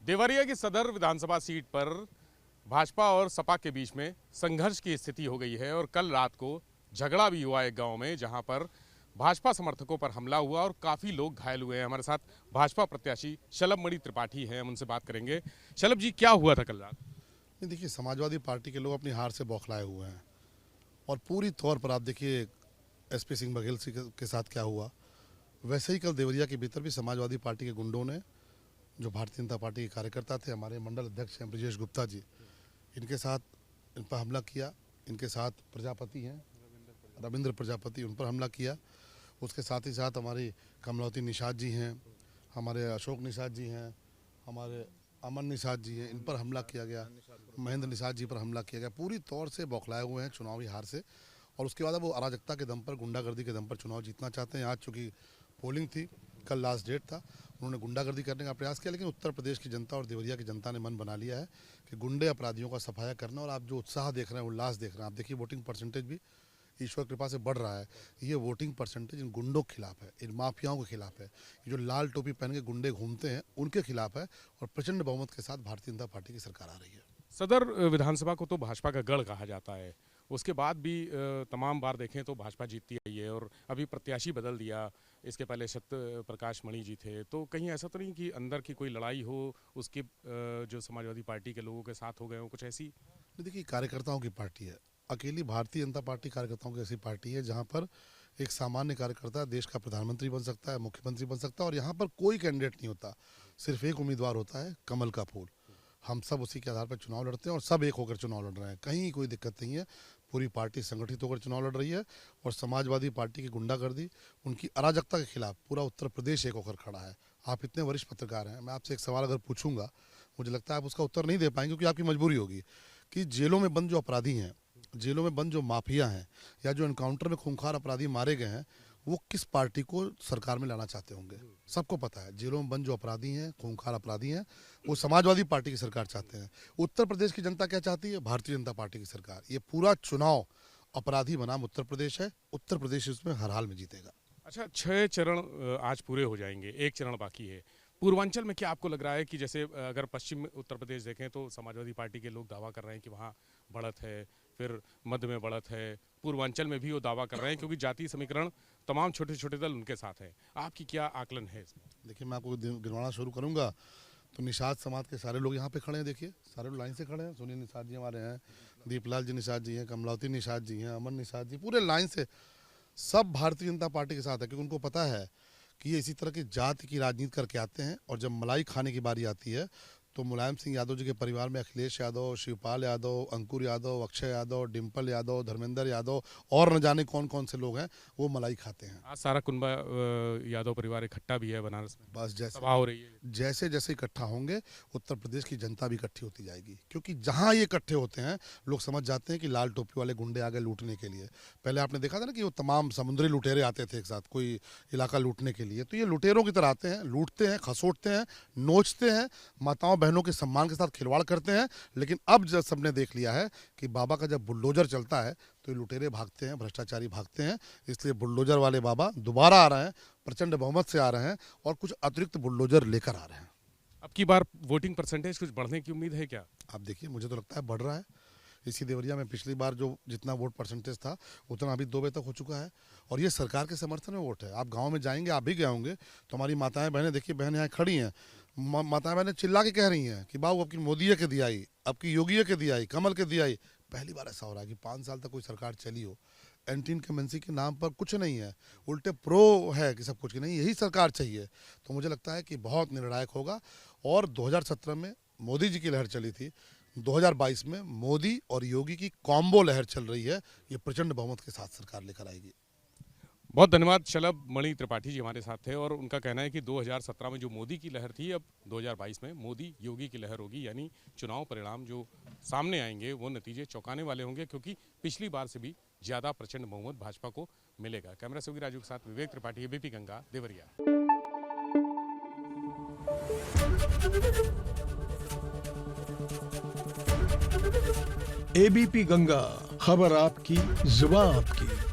देवरिया की सदर विधानसभा सीट पर भाजपा और सपा के बीच में संघर्ष की स्थिति हो गई है और कल रात को झगड़ा भी हुआ एक गांव में, जहां पर भाजपा समर्थकों पर हमला हुआ और काफ़ी लोग घायल हुए हैं। हमारे साथ भाजपा प्रत्याशी शलभ मणि त्रिपाठी हैं, हम उनसे बात करेंगे। शलभ जी, क्या हुआ था कल रात? नहीं, देखिए, समाजवादी पार्टी के लोग अपनी हार से बौखलाए हुए हैं और पूरी तौर पर आप देखिए एसपी सिंह बघेल के साथ क्या हुआ, वैसे ही कल देवरिया के भीतर भी समाजवादी पार्टी के गुंडों ने, जो भारतीय जनता पार्टी के कार्यकर्ता थे, हमारे मंडल अध्यक्ष हैं ब्रजेश गुप्ता जी, इनके साथ इन पर हमला किया। इनके साथ प्रजापति हैं, रविंद्र प्रजापति, उन पर हमला किया। उसके साथ ही साथ हमारी कमलावती निषाद जी हैं, हमारे अशोक निषाद जी हैं, हमारे अमन निषाद जी हैं, इन पर हमला किया गया। महेंद्र निषाद जी पर हमला किया गया। पूरी तौर से बौखलाए हुए हैं चुनावी हार से। और उसके बाद अब वो अराजकता के दम पर, गुंडागर्दी के दम पर चुनाव जीतना चाहते हैं। आज चूँकि पोलिंग थी, कल लास्ट डेट था, उन्होंने गुंडागर्दी करने का प्रयास किया। लेकिन उत्तर प्रदेश की जनता और देवरिया की जनता ने मन बना लिया है कि गुंडे अपराधियों का सफाया करना। और आप जो उत्साह देख रहे हैं, उल्लास देख रहे हैं, आप देखिए वोटिंग परसेंटेज भी ईश्वर कृपा से बढ़ रहा है। ये वोटिंग परसेंटेज इन गुंडों के खिलाफ है, इन माफियाओं के खिलाफ है। ये जो लाल टोपी पहन के गुंडे घूमते हैं, उनके खिलाफ है। और प्रचंड बहुमत के साथ भारतीय जनता पार्टी की सरकार आ रही है। सदर विधानसभा को तो भाजपा का गढ़ कहा जाता है, उसके बाद भी तमाम बार देखें तो भाजपा जीतती आई है और अभी प्रत्याशी बदल दिया। इसके पहले सत्य प्रकाश मणि जी थे, तो कहीं ऐसा तो नहीं कि अंदर की कोई लड़ाई हो, उसके जो समाजवादी पार्टी के लोगों के साथ हो गए हो, कुछ ऐसी? देखिए, कार्यकर्ताओं की पार्टी है। अकेली भारतीय जनता पार्टी कार्यकर्ताओं की ऐसी पार्टी है जहां पर एक सामान्य कार्यकर्ता देश का प्रधानमंत्री बन सकता है, मुख्यमंत्री बन सकता है। और यहाँ पर कोई कैंडिडेट नहीं होता, सिर्फ एक उम्मीदवार होता है, कमल का फूल। हम सब उसी के आधार पर चुनाव लड़ते हैं और सब एक होकर चुनाव लड़ रहे हैं। कहीं कोई दिक्कत नहीं है। पूरी पार्टी संगठित होकर चुनाव लड़ रही है और समाजवादी पार्टी की गुंडागर्दी, उनकी अराजकता के खिलाफ पूरा उत्तर प्रदेश एक होकर खड़ा है। आप इतने वरिष्ठ पत्रकार हैं, मैं आपसे एक सवाल अगर पूछूंगा, मुझे लगता है आप उसका उत्तर नहीं दे पाएंगे, क्योंकि आपकी मजबूरी होगी कि जेलों में बंद जो अपराधी हैं, जेलों में बंद जो माफिया हैं, या जो एनकाउंटर में खूंखार अपराधी मारे गए हैं, वो किस पार्टी को सरकार में लाना चाहते होंगे। सबको पता है, जेलों में बंद जो अपराधी हैं, खूंखार अपराधी हैं, वो समाजवादी पार्टी की सरकार चाहते हैं। उत्तर प्रदेश की जनता क्या चाहती है? भारतीय जनता पार्टी की सरकार। ये पूरा चुनाव अपराधी बनाम उत्तर प्रदेश है। उत्तर प्रदेश इसमें हर हाल में जीतेगा। अच्छा, 6 चरण आज पूरे हो जाएंगे, एक चरण बाकी है। पूर्वांचल में क्या आपको लग रहा है कि जैसे अगर पश्चिम उत्तर प्रदेश देखें तो समाजवादी पार्टी के लोग दावा कर रहे हैं कि वहाँ बढ़त है, फिर मध्य में बढ़त है, पूर्वांचल में भी वो दावा कर रहे हैं, क्योंकि जातीय समीकरण तमाम छोटे छोटे दल उनके साथ हैं। आपकी क्या आकलन है इसमें? देखिए, मैं आपको गिनवाना शुरू करूंगा तो निषाद समाज के सारे लोग यहाँ पे खड़े हैं। देखिए, सारे लोग लाइन से खड़े हैं। सुनील निषाद जी हमारे हैं, दीपलाल जी निषाद जी हैं, कमलावती निषाद जी हैं, अमन निषाद जी, पूरे लाइन से सब भारतीय जनता पार्टी के साथ है। क्योंकि उनको पता है कि ये इसी तरह की जाति की राजनीति करके आते हैं। और जब मलाई खाने की बारी आती है तो मुलायम सिंह यादव जी के परिवार में अखिलेश यादव, शिवपाल यादव, अंकुर यादव, अक्षय यादव, डिम्पल यादव, धर्मेंद्र यादव और न जाने कौन कौन से लोग हैं, वो मलाई खाते हैं। आज सारा कुनबा यादव परिवार इकट्ठा भी है बनारस में, बस सभा हो रही है। जैसे जैसे इकट्ठा होंगे, उत्तर प्रदेश की जनता भी इकट्ठी होती जाएगी। क्योंकि जहां ये इकट्ठे होते हैं, लोग समझ जाते हैं कि लाल टोपी वाले गुंडे आ गए लूटने के लिए। पहले आपने देखा था ना कि वो तमाम समुद्री लुटेरे आते थे एक साथ कोई इलाका लूटने के लिए। तो ये लुटेरों की तरह आते हैं, लूटते हैं, खसोटते हैं, नोचते हैं, माताओं बहनों के सम्मान के साथ खिलवाड़ करते हैं। लेकिन अब जब सबने देख लिया है कि बाबा का जब बुलडोजर चलता है तो ये लुटेरे भागते हैं, भ्रष्टाचारी भागते हैं। इसलिए बुलडोजर वाले बाबा दोबारा आ रहे हैं, प्रचंड बहुमत से आ रहे हैं और कुछ अतिरिक्त बुलडोजर लेकर आ रहे हैं। अब की बार वोटिंग परसेंटेज कुछ बढ़ने की उम्मीद है क्या? आप देखिए, मुझे तो लगता है बढ़ रहा है। इसी देवरिया में पिछली बार जो जितना वोट परसेंटेज था, उतना अभी 2 बजे तक हो चुका है। और ये सरकार के समर्थन में वोट है। आप गांव में जाएंगे, आप भी गए होंगे, तो हमारी माताएं बहनें, देखिए बहन यहाँ खड़ी हैं, माताएं बहनें चिल्ला के कह रही हैं कि बाबू अब की मोदी के दिया आई, अब की योगी के दिया आई, कमल के दिया आई। पहली बार ऐसा हो रहा है कि 5 साल तक कोई सरकार चली हो, एंटी इनकम्बेंसी के नाम पर कुछ नहीं है, उल्टे प्रो है कि सब कुछ की नहीं, यही सरकार चाहिए। तो मुझे लगता है कि बहुत निर्णायक होगा। और 2017 में मोदी जी की लहर चली थी, 2022 में मोदी और योगी की कॉम्बो लहर चल रही है। ये प्रचंड बहुमत के साथ सरकार लेकर आएगी। बहुत धन्यवाद। शलभ मणि त्रिपाठी जी हमारे साथ थे और उनका कहना है कि 2017 में जो मोदी की लहर थी, अब 2022 में मोदी योगी की लहर होगी। यानी चुनाव परिणाम जो सामने आएंगे वो नतीजे चौंकाने वाले होंगे, क्योंकि पिछली बार से भी ज़्यादा प्रचंड बहुमत भाजपा को मिलेगा। कैमरा से राजू के साथ विवेक त्रिपाठी, एबीपी गंगा, देवरिया। एबीपी गंगा, खबर आपकी, जुबान आपकी।